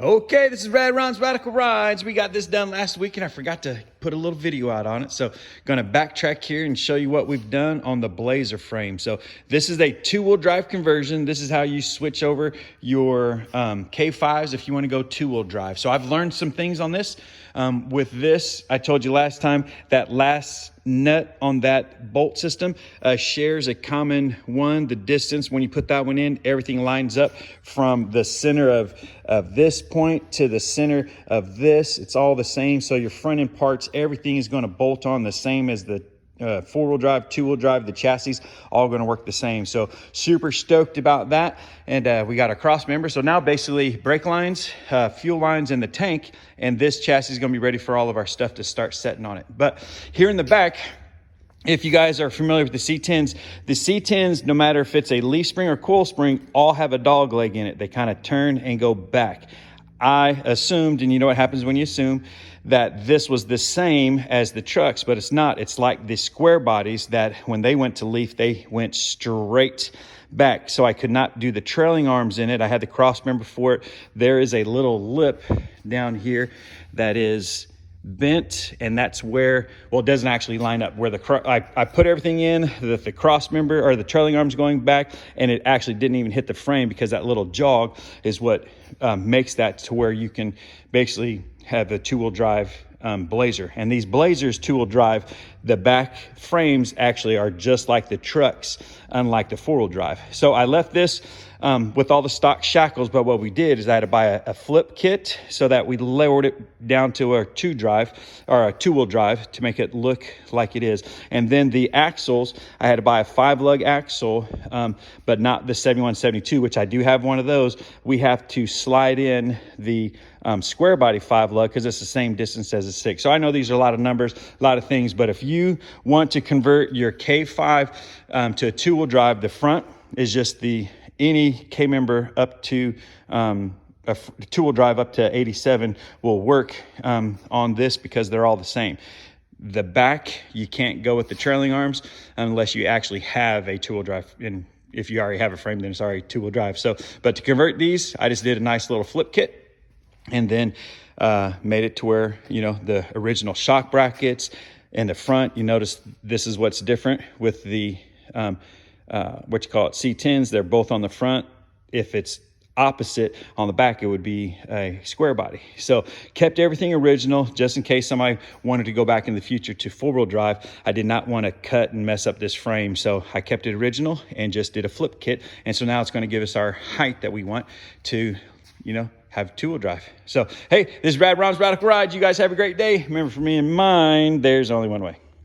Okay, this is Rad Ron's Radical Rides. We got this done last week and I forgot to put a little video out on it. So gonna backtrack here and show you what we've done on the Blazer frame. So this is a 2-wheel drive conversion. This is how you switch over your K5s if you wanna go 2-wheel drive. So I've learned some things on this. With this, I told you last time that last nut on that bolt system shares a common one. The distance, when you put that one in, everything lines up from the center of this point to the center of this. It's all the same. So your front end parts, everything is going to bolt on the same as the 4-wheel drive, 2-wheel drive, the chassis, all going to work the same. So super stoked about that. And we got our cross member. So now basically brake lines, fuel lines in the tank, and this chassis is going to be ready for all of our stuff to start setting on it. But here in the back, if you guys are familiar with the C10s, no matter if it's a leaf spring or coil spring, all have a dog leg in it. They kind of turn and go back. I assumed, and you know what happens when you assume, that this was the same as the trucks, but it's not. It's like the square bodies that when they went to leaf, they went straight back. So I could not do the trailing arms in it. I had the cross member for it. There is a little lip down here that is bent, and that's where, well, it doesn't actually line up where I put everything in the cross member or the trailing arms going back, and it actually didn't even hit the frame because that little jog is what makes that to where you can basically have a 2-wheel drive Blazer. And these Blazers 2-wheel drive, the back frames actually are just like the trucks, unlike the 4-wheel drive. So I left this with all the stock shackles, but what we did is I had to buy a flip kit so that we lowered it down to a 2-wheel drive to make it look like it is. And then the axles, I had to buy a 5-lug axle, but not the 7172, which I do have one of those. We have to slide in the square body 5-lug because it's the same distance as a 6. So I know these are a lot of numbers, a lot of things, but if you want to convert your K5 to a 2-wheel drive, the front is just any K member up to a 2-wheel drive up to 87 will work on this because they're all the same. The back, you can't go with the trailing arms unless you actually have a 2-wheel drive. And if you already have a frame, then it's already 2-wheel drive. So, but to convert these, I just did a nice little flip kit and then made it to where, you know, the original shock brackets in the front. You notice this is what's different with the what you call it, C10s. They're both on the front. If it's opposite on the back, it would be a square body. So kept everything original just in case somebody wanted to go back in the future to 4-wheel drive. I did not want to cut and mess up this frame, so I kept it original and just did a flip kit. And so now it's going to give us our height that we want to, you know, have 2-wheel drive. So hey, this is Rad Ron's Radical Ride. You guys have a great day. Remember, for me and mine, there's only one way.